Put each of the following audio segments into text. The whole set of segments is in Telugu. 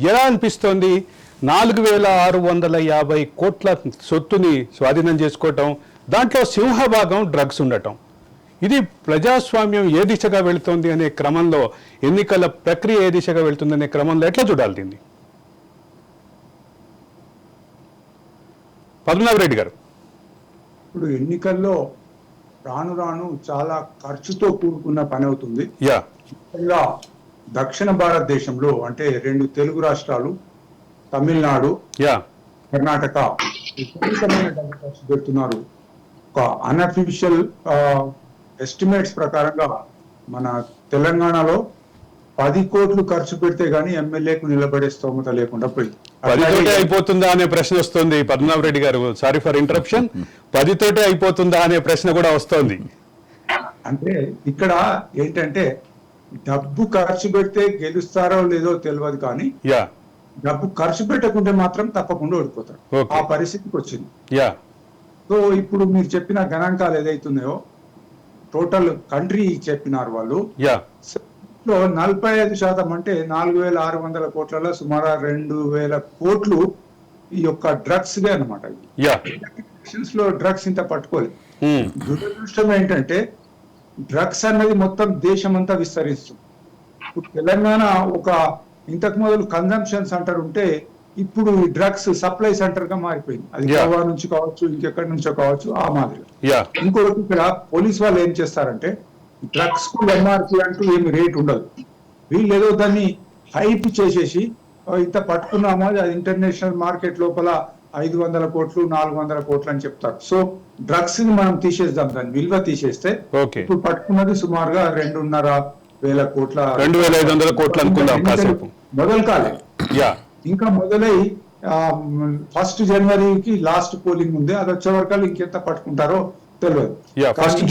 ఎలా అనిపిస్తోంది? 4,650 కోట్ల సొత్తుని స్వాధీనం చేసుకోవటం, దాంట్లో సింహభాగం డ్రగ్స్ ఉండటం, ఇది ప్రజాస్వామ్యం ఏ దిశగా వెళుతోంది అనే క్రమంలో, ఎన్నికల ప్రక్రియ ఏ దిశగా వెళుతుంది అనే క్రమంలో ఎట్లా చూడాలి దీన్ని? పద్మనాభరెడ్డి గారు, ఇప్పుడు ఎన్నికల్లో రాను రాను చాలా ఖర్చుతో కూడుకున్న పని అవుతుంది. ముఖ్యంగా దక్షిణ భారతదేశంలో అంటే 2 తెలుగు రాష్ట్రాలు, తమిళనాడు, కర్ణాటక విపరీతమైన డబ్బు ఖర్చు పెడుతున్నారు. ఒక అన్అఫీషియల్ ఎస్టిమేట్స్ ప్రకారంగా మన తెలంగాణలో 10 కోట్లు ఖర్చు పెడితే గానీ ఎమ్మెల్యేకు నిలబడే స్తోమత లేకుండా పోయింది. 10 తోటే అయిపోతుందా అనే ప్రశ్న వస్తుంది. పద్మనాభరెడ్డి గారు, సారీ ఫర్ ఇంటరప్షన్, 10 తోటే అయిపోతుందా అనే ప్రశ్న కూడా వస్తోంది. అంటే ఇక్కడ ఏంటంటే డబ్బు ఖర్చు పెడితే గెలుస్తారో లేదో తెలియదు, కానీ డబ్బు ఖర్చు పెట్టకుంటే మాత్రం తప్పకుండా ఓడిపోతారు. ఆ పరిస్థితికి వచ్చింది. సో ఇప్పుడు మీరు చెప్పిన గణాంకాలు ఏదైతున్నాయో, టోటల్ కంట్రీ చెప్పినారు వాళ్ళు, 45% అంటే 4,600 కోట్లలో సుమారు 2,000 కోట్లు ఈ యొక్క డ్రగ్స్ దే అనమాట. లో డ్రగ్స్ ఇంత పట్టుకోలేదు. దురదృష్టం ఏంటంటే డ్రగ్స్ అన్నది మొత్తం దేశం అంతా విస్తరిస్తుంది. ఇప్పుడు తెలంగాణ ఒక ఇంతకు మొదలు కన్జంప్షన్ సెంటర్ ఉంటే ఇప్పుడు ఈ డ్రగ్స్ సప్లై సెంటర్ గా మారిపోయింది. అది గోవా నుంచి కావచ్చు, ఇంకెక్కడి నుంచో కావచ్చు, ఆ మాదిరిగా. ఇంకొకటి ఇక్కడ పోలీస్ వాళ్ళు ఏం చేస్తారంటే డ్రగ్స్ కు ఎంఆర్పి అంటూ ఏమి రేట్ ఉండదు. వీళ్ళు ఏదో దాన్ని హైప్ చేసేసి ఇంత పట్టుకున్నామో అది ఇంటర్నేషనల్ మార్కెట్ లోపల 500 కోట్లు 400 కోట్లు అని చెప్తారు. సో డ్రగ్స్ ని మనం తీసేద్దాం, దాని విలువ తీసేస్తే ఇప్పుడు పట్టుకున్నది సుమారుగా 2,500 కోట్ల, 2,500 కోట్లు అనుకుందాం. మొదలు కాలే, ఇంకా మొదలై 1 జనవరికి లాస్ట్ పోలింగ్ ఉంది. అది వచ్చే వరకు ఇంకెంత పట్టుకుంటారో తెలియదు. 1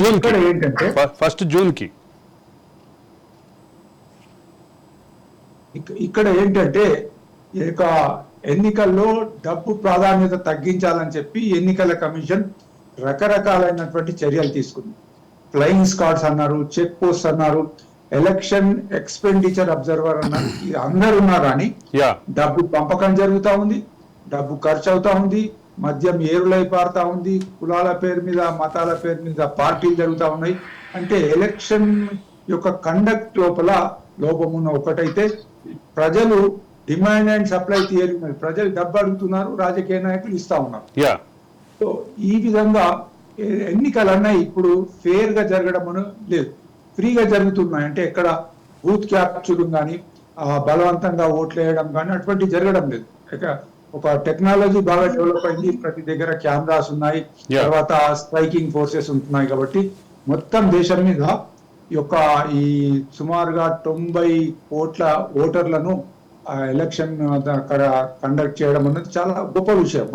జూన్ కి ఇక్కడ ఏంటంటే ఇక ఎన్నికల్లో డబ్బు ప్రాధాన్యత తగ్గించాలని చెప్పి ఎన్నికల కమిషన్ రకరకాలైనటువంటి చర్యలు తీసుకుంది. ఫ్లయింగ్ స్క్వాడ్స్ అన్నారు, చెక్ పోస్ట్ అన్నారు, ఎలక్షన్ ఎక్స్పెండిచర్ అబ్జర్వర్ అన్నారు. అందరు ఉన్నారు కానీ డబ్బు పంపకం జరుగుతూ ఉంది, డబ్బు ఖర్చు అవుతా ఉంది, మద్యం ఏరులై పారుతా ఉంది, కులాల పేరు మీద మతాల పేరు మీద పార్టీలు జరుగుతూ ఉన్నాయి. అంటే ఎలక్షన్ యొక్క కండక్ట్ లోపల లోపమున్న ఒకటైతే ప్రజలు డిమాండ్ అండ్ సప్లై థియరీ ఉన్నది. ప్రజలు డబ్బు అడుగుతున్నారు, రాజకీయ నాయకులు ఇస్తా ఉన్నారు. సో ఈ విధంగా ఎన్నికలన్నా ఇప్పుడు ఫేర్ గా జరగడం లేదు, ఫ్రీగా జరుగుతున్నాయి. అంటే ఎక్కడ బూత్ క్యాప్చరింగ్ కానీ బలవంతంగా ఓట్లు వేయడం కానీ అటువంటి జరగడం లేదు. ఒక టెక్నాలజీ బాగా డెవలప్ అయింది, ప్రతి దగ్గర కెమెరాస్ ఉన్నాయి, తర్వాత స్ట్రైకింగ్ ఫోర్సెస్ ఉంటున్నాయి. కాబట్టి మొత్తం దేశం మీద ఈ సుమారుగా 90 కోట్ల ఓటర్లను ఎలక్షన్ కండక్ట్ చేయడం అన్నది చాలా గొప్ప విషయం.